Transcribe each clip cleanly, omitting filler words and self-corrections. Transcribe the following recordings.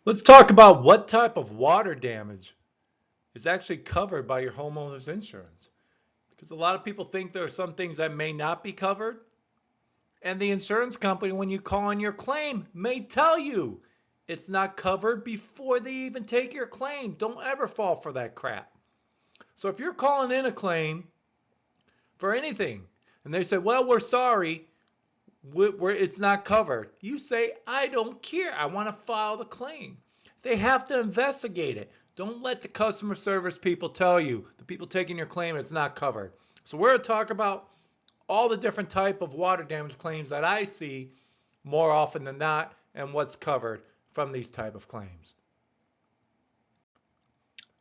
Let's talk about what type of water damage is actually covered by your homeowner's insurance. Because a lot of people think there are some things that may not be covered. And the insurance company, when you call in your claim, may tell you it's not covered before they even take your claim. Don't ever fall for that crap. So if you're calling in a claim for anything and they say, well, we're sorry, it's not covered, you say, I don't care. I want to file the claim. They have to investigate it. Don't let the customer service people tell you, the people taking your claim, it's not covered. So we're going to talk about all the different type of water damage claims that I see more often than not and what's covered from these type of claims.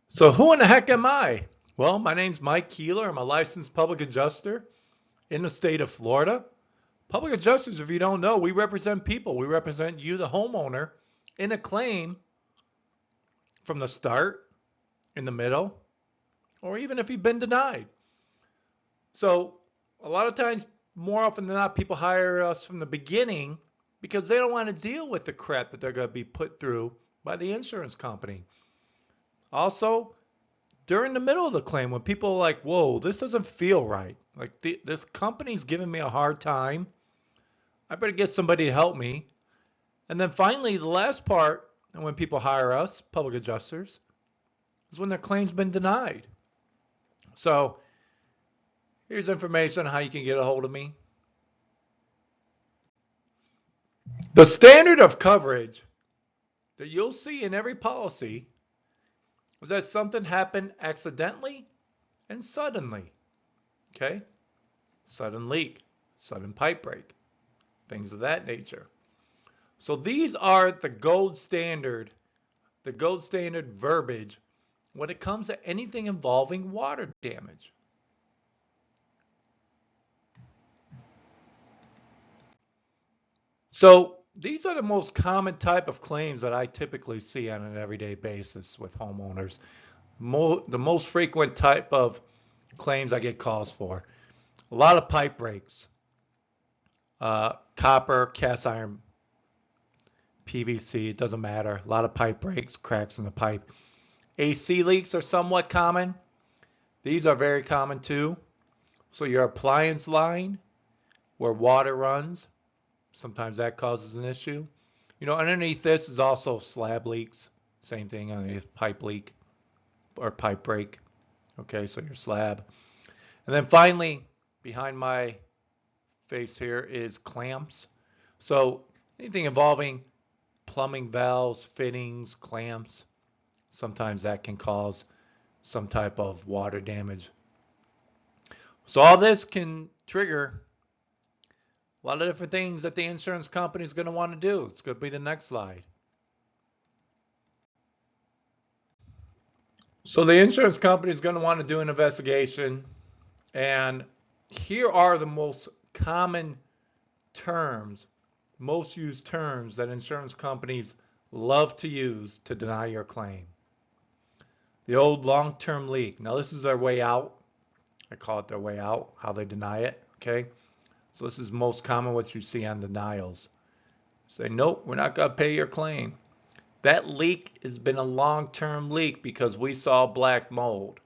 So who in the heck am I? Well, my name's Mike Keeler. I'm a licensed public adjuster in the state of Florida. Public adjusters, if you don't know, we represent people. We represent you, the homeowner, in a claim from the start, in the middle, or even if you've been denied. So a lot of times, more often than not, people hire us from the beginning because they don't want to deal with the crap that they're going to be put through by the insurance company. Also, during the middle of the claim, when people are like, whoa, this doesn't feel right. Like this company's giving me a hard time. I better get somebody to help me. And then finally, the last part, and when people hire us, public adjusters, is when their claim's been denied. So here's information on how you can get a hold of me. The standard of coverage that you'll see in every policy is that something happened accidentally and suddenly. Okay? Sudden leak, sudden pipe break, things of that nature. So these are the gold standard verbiage when it comes to anything involving water damage. So these are the most common type of claims that I typically see on an everyday basis with homeowners. The most frequent type of claims I get calls for. A lot of pipe breaks, copper, cast iron, PVC, it doesn't matter. A lot of pipe breaks, cracks in the pipe. AC leaks are somewhat common. These are very common too. So your appliance line where water runs, sometimes that causes an issue. Underneath this is also slab leaks. Same thing underneath pipe leak or pipe break. Okay, so your slab. And then finally, behind my face here is clamps. So anything involving plumbing valves, fittings, clamps, sometimes that can cause some type of water damage. So all this can trigger a lot of different things that the insurance company is going to want to do. It's going to be the next slide. So the insurance company is going to want to do an investigation, and here are the most common terms, most used terms that insurance companies love to use to deny your claim. The old long-term leak. Now this is their way out. I call it their way out, how they deny it, okay? So this is most common what you see on denials. Say, nope, we're not going to pay your claim. That leak has been a long-term leak because we saw black mold.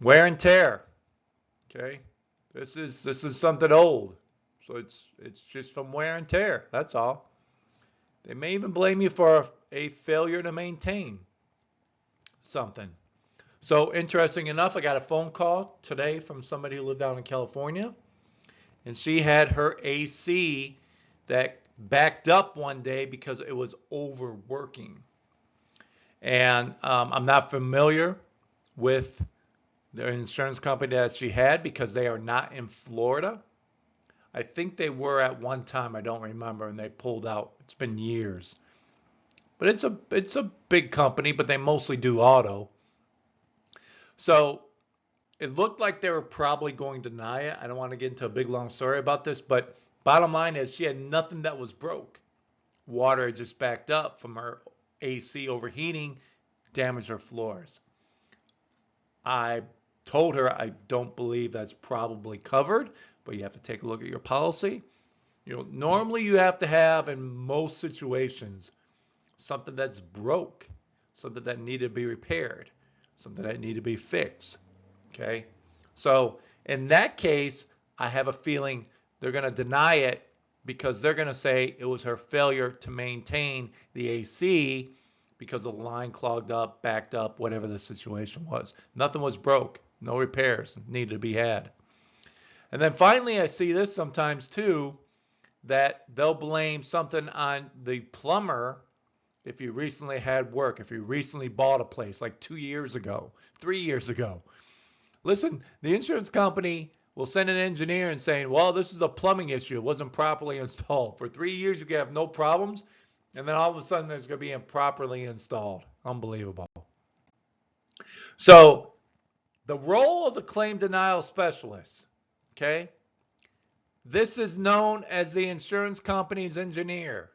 Wear and tear. Okay, this is something old, so it's just from wear and tear. That's all. They may even blame you for a failure to maintain something. So interesting enough, I got a phone call today from somebody who lived down in California, and she had her AC that backed up one day because it was overworking. And I'm not familiar with the insurance company that she had because they are not in Florida. I think they were at one time, I don't remember, and they pulled out. It's been years. But it's a big company, but they mostly do auto. So it looked like they were probably going to deny it. I don't want to get into a big long story about this, but bottom line is she had nothing that was broke. Water just backed up from her AC overheating, damaged her floors. I told her I don't believe that's probably covered, but you have to take a look at your policy. Normally you have to have, in most situations, something that's broke, something that needed to be repaired, something that needed to be fixed. Okay? So in that case, I have a feeling they're going to deny it because they're going to say it was her failure to maintain the AC because the line clogged up, backed up, whatever the situation was. Nothing was broke. No repairs needed to be had. And then finally, I see this sometimes too, that they'll blame something on the plumber if you recently had work, if you recently bought a place like 2 years ago, 3 years ago. Listen, the insurance company will send an engineer and saying, well, this is a plumbing issue. It wasn't properly installed. For 3 years, you can have no problems. And then all of a sudden, there's going to be improperly installed. Unbelievable. So the role of the claim denial specialist, okay? This is known as the insurance company's engineer.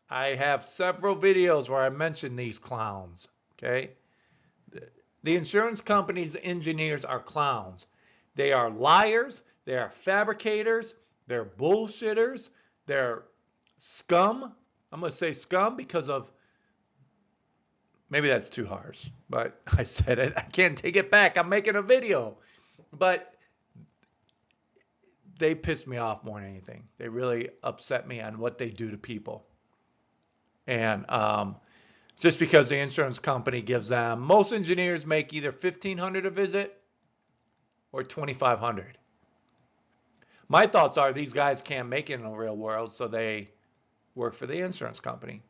I have several videos where I mention these clowns, okay? The insurance company's engineers are clowns. They are liars, they are fabricators, they're bullshitters, they're scum. I'm going to say scum because of, maybe that's too harsh, but I said it. I can't take it back. I'm making a video. But they piss me off more than anything. They really upset me on what they do to people. And just because the insurance company gives them, most engineers make either $1,500 a visit or $2,500. My thoughts are these guys can't make it in the real world, so they work for the insurance company.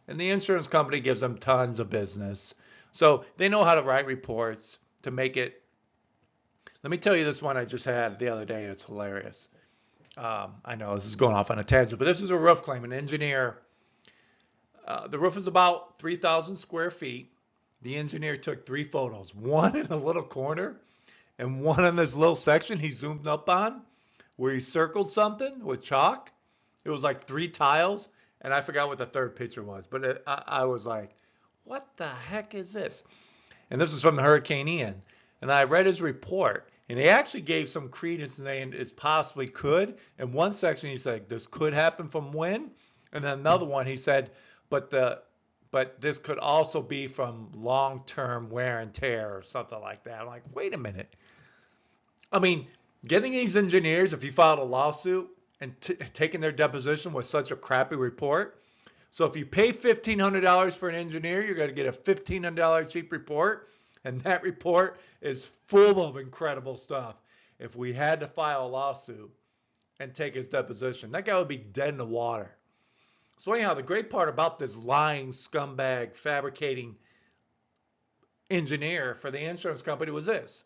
And the insurance company gives them tons of business. So they know how to write reports to make it. Let me tell you this one I just had the other day. It's hilarious. I know this is going off on a tangent, but this is a roof claim. An engineer, the roof is about 3,000 square feet. The engineer took 3 photos, one in a little corner and one in this little section he zoomed up on where he circled something with chalk. It was like 3 tiles, and I forgot what the third picture was, but I was like, what the heck is this? And this was from the Hurricane Ian. And I read his report, and he actually gave some credence saying it possibly could. In one section, he said, this could happen from wind. And then another one, he said, but this could also be from long-term wear and tear or something like that. I'm like, wait a minute. I mean, getting these engineers, if you filed a lawsuit and taking their deposition with such a crappy report. So if you pay $1,500 for an engineer, you're going to get a $1,500 cheap report. And that report is full of incredible stuff. If we had to file a lawsuit and take his deposition, that guy would be dead in the water. So anyhow, the great part about this lying scumbag fabricating engineer for the insurance company was this.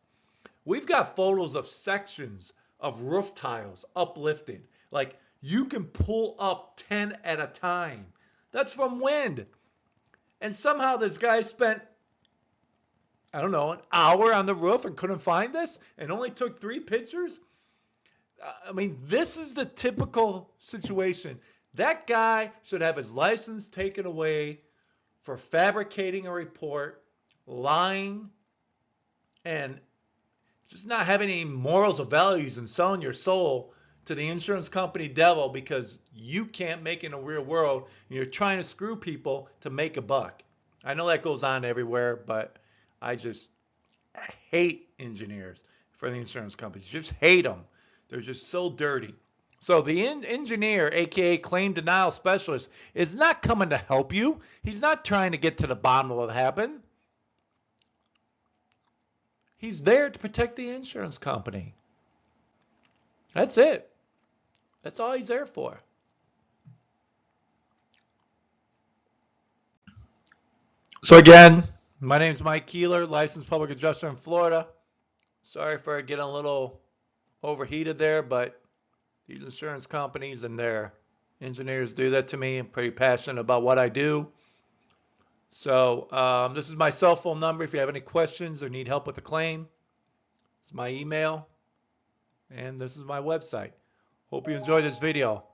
We've got photos of sections of roof tiles uplifted. Like you can pull up 10 at a time. That's from wind. And somehow this guy spent, I don't know, an hour on the roof and couldn't find this and only took 3 pictures. I mean, this is the typical situation. That guy should have his license taken away for fabricating a report, lying, and just not having any morals or values and selling your soul to the insurance company devil because you can't make it in the real world and you're trying to screw people to make a buck. I know that goes on everywhere, but I hate engineers for the insurance companies. Just hate them. They're just so dirty. So the engineer, aka claim denial specialist, is not coming to help you. He's not trying to get to the bottom of what happened. He's there to protect the insurance company. That's it. That's all he's there for. So again, my name is Mike Keeler, licensed public adjuster in Florida. Sorry for getting a little overheated there, but these insurance companies and their engineers do that to me. I'm pretty passionate about what I do. So this is my cell phone number if you have any questions or need help with the claim. It's my email, and this is my website. Hope you enjoyed this video.